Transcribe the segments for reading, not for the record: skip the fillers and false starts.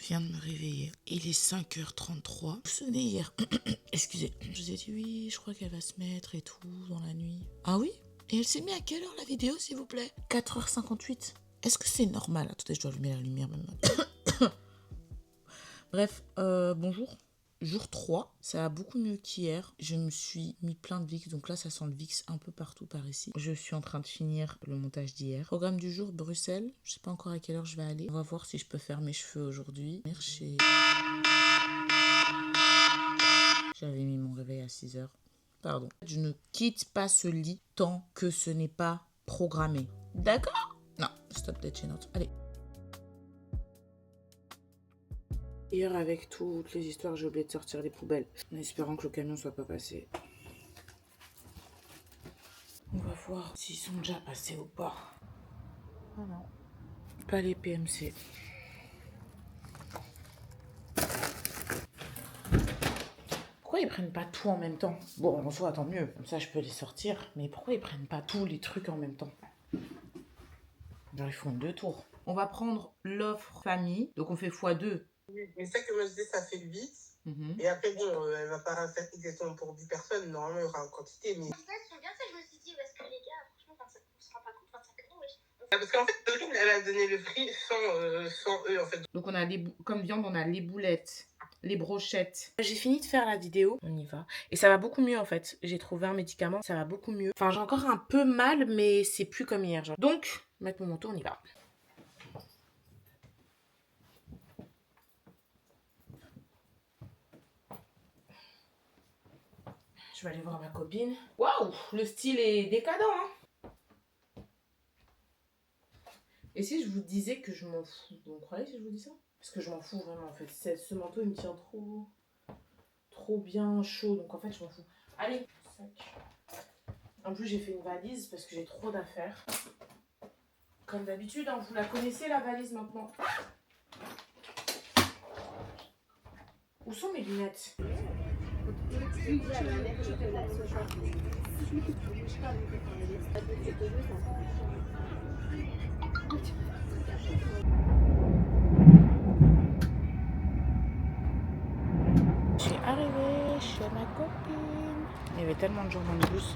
viens de me réveiller. Il est 5h33. Vous sonnez hier. Excusez. Je vous ai dit oui, je crois qu'elle va se mettre et tout dans la nuit. Ah oui? Et elle s'est mise à quelle heure la vidéo, s'il vous plaît? 4h58. Est-ce que c'est normal? Attendez, je dois allumer la lumière maintenant. Bref, bonjour. Jour 3, ça va beaucoup mieux qu'hier. Je me suis mis plein de Vicks, donc là ça sent le Vicks un peu partout par ici. Je suis en train de finir le montage d'hier. Programme du jour, Bruxelles. Je sais pas encore à quelle heure je vais aller. On va voir si je peux faire mes cheveux aujourd'hui. J'avais mis mon réveil à 6h. Pardon. Je ne quitte pas ce lit tant que ce n'est pas programmé. D'accord? Non, stop that chez notre. Allez. Hier, avec toutes les histoires, j'ai oublié de sortir les poubelles. En espérant que le camion soit pas passé. On va voir s'ils sont déjà passés ou pas. Ah non. Pas les PMC. Pourquoi ils prennent pas tout en même temps? Bon, en soi, tant mieux. Comme ça, je peux les sortir. Mais pourquoi ils prennent pas tous les trucs en même temps? Genre, ils font 2 tours. On va prendre l'offre famille. Donc, on fait x2. Mais c'est ça que moi je dis, ça fait 8. Et après, bon, elle va pas faire exactement pour 10 personnes. Normalement, il y aura une quantité. Mais... En fait, c'est bien ça, je me suis dit, parce que les gars, franchement, on se rend pas compte, 25 euros, wesh. Parce qu'en fait, Dorine, elle a donné le prix sans eux, en fait. Donc, on a comme viande, on a les boulettes, les brochettes. J'ai fini de faire la vidéo. On y va. Et ça va beaucoup mieux, en fait. J'ai trouvé un médicament, ça va beaucoup mieux. Enfin, j'ai encore un peu mal, mais c'est plus comme hier. Genre. Donc, mettre mon manteau, on y va. Je vais aller voir ma copine. Waouh, le style est décadent, hein. Et si je vous disais que je m'en fous? Vous me croyez si je vous dis ça? Parce que je m'en fous vraiment, en fait. Ce manteau, il me tient trop bien chaud. Donc, en fait, je m'en fous. Allez, sac. En plus, j'ai fait une valise parce que j'ai trop d'affaires. Comme d'habitude, hein, vous la connaissez, la valise, maintenant. Où sont mes lunettes? J'ai arrivé chez ma copine. Il y avait tellement de gens dans le bus.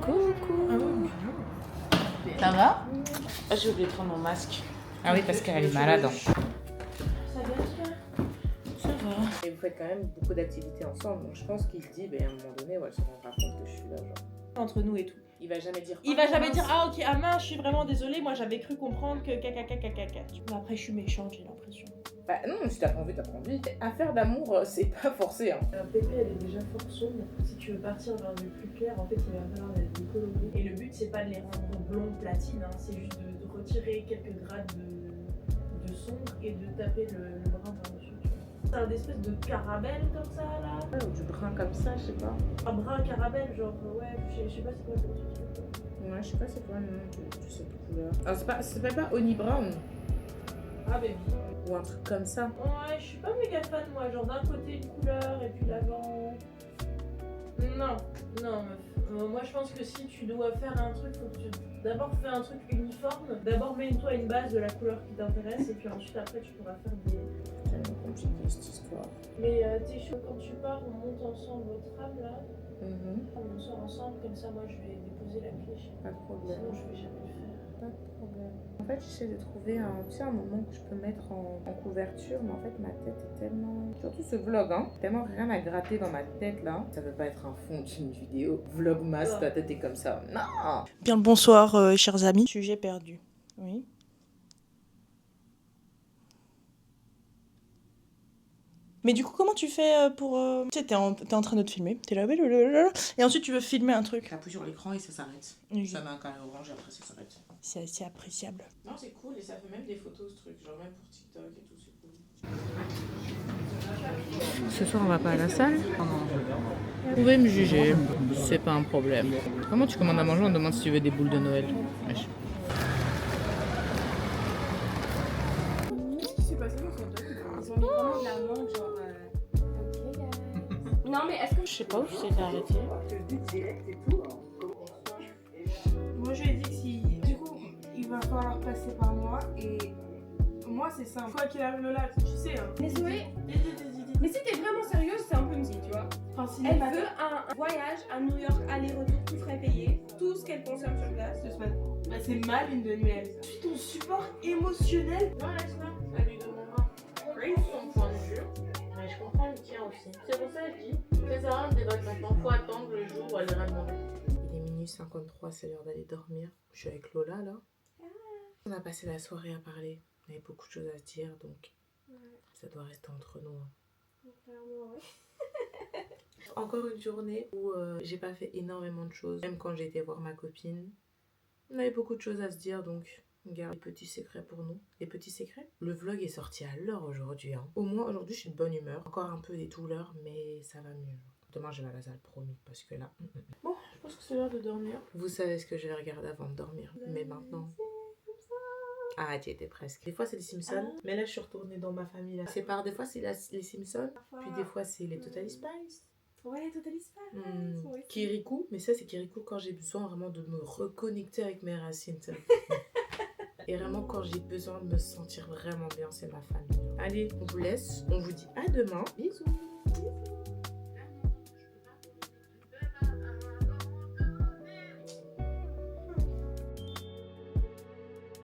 Coucou. Ça va? Ah, j'ai oublié de prendre mon masque. Ah oui, parce qu'elle est malade. Ça va, Ça va. Et vous faites quand même beaucoup d'activités ensemble. Donc je pense qu'il se dit, à un moment donné, elle se rendra compte que je suis là. Genre. entre nous et tout. Il va jamais dire. Il va jamais dire ah ok ah mince je suis vraiment désolée moi j'avais cru comprendre que caca. Après je suis méchante j'ai l'impression. Bah non si t'as pas envie t'as pas envie. Affaire d'amour c'est pas forcé hein. Pépé elle est déjà fort sombre. Si tu veux partir vers du plus clair en fait il va falloir des coloris. Et le but c'est pas de les rendre blonds platine hein, c'est juste de retirer quelques grades de sombre et de taper le brun par dessus. C'est un espèce de caramel comme ça là. Ouais, ou du brun comme ça je sais pas. Un brun caramel genre ouais je sais pas c'est quoi le truc. Ouais je sais pas c'est quoi le nom de cette couleur. Alors ça s'appelle pas Honey Brown. Ah baby. Ou un truc comme ça. Ouais, je suis pas méga fan moi, genre d'un côté une couleur et puis l'avant. Non, meuf. Moi je pense que si tu dois faire un truc, faut que tu d'abord fais un truc uniforme. D'abord mets-toi une base de la couleur qui t'intéresse et puis ensuite après tu pourras faire des. C'est tellement compliqué cette histoire. Mais t'es chaud quand tu pars, on monte ensemble au tram là. On sort ensemble, comme ça moi je vais déposer la clé chez Pas de problème. Sinon je vais jamais le faire. Pas de problème. En fait, j'essaie de trouver un moment que je peux mettre en couverture, mais en fait, ma tête est tellement... Surtout ce vlog, hein. Tellement rien à gratter dans ma tête, là. Ça peut pas être un fond d'une vidéo. Vlogmas, ta tête est comme ça. Non. Bien le bonsoir, chers amis. Sujet perdu. Oui. Mais du coup, comment tu fais pour... Tu sais, t'es en train de te filmer, t'es là, et ensuite tu veux filmer un truc. J'appuie sur l'écran et ça s'arrête. Oui. Ça met un carré orange et après ça s'arrête. C'est assez appréciable. Non, c'est cool et ça fait même des photos ce truc. Genre même pour TikTok et tout, c'est cool. Ce soir, on va pas à la salle. Vous pouvez me juger, c'est pas un problème. Comment tu commandes à manger? On te demande si tu veux des boules de Noël. Wesh. Qu'est-ce qui s'est passé dans son truc? Ils ont mis vraiment de la mangue, genre. Ok, guys. Non, mais est-ce que. Je sais pas où je t'ai arrêté. Moi, je lui ai dit que si. Du coup, il va falloir passer par moi et Moi, c'est simple. Quoi qu'il arrive, Lola, tu sais. Hein. Mais Zoé, mais si t'es vraiment sérieuse, c'est un peu une tu vois. Enfin, Elle veut un voyage à New York, aller-retour, tout frais payé, tout ce qu'elle consomme sur place. Bah, c'est ma lune de miel. Je suis ton support émotionnel. Non, laisse-la. Elle lui demandera. Crazy son point de vue. Mais je comprends le tien aussi. C'est pour ça que je dis, c'est ça, on débat maintenant. Faut attendre le jour où elle ira demander. Il est minuit 53, c'est l'heure d'aller dormir. Je suis avec Lola là. On a passé la soirée à parler. On avait beaucoup de choses à se dire, donc ça doit rester entre nous. Encore une journée où j'ai pas fait énormément de choses. Même quand j'ai été voir ma copine, on avait beaucoup de choses à se dire, donc on garde les petits secrets pour nous. Les petits secrets. Le vlog est sorti à l'heure aujourd'hui. Hein. Au moins aujourd'hui je suis de bonne humeur. Encore un peu des douleurs, mais ça va mieux. Demain je vais à la salle, promis, parce que là... Bon, je pense que c'est l'heure de dormir. Vous savez ce que je vais regarder avant de dormir. Mais maintenant... Ah, tu étais presque. Des fois, c'est les Simpsons. Mais là, je suis retournée dans ma famille. Là. C'est par des fois, c'est les Simpsons. Puis des fois, c'est les Totally Spice. Ouais, Totally Spice. Ouais. Kirikou. Mais ça, c'est Kirikou quand j'ai besoin vraiment de me reconnecter avec mes racines. Et vraiment, quand j'ai besoin de me sentir vraiment bien, c'est ma famille. Allez, on vous laisse. On vous dit à demain. Bisous.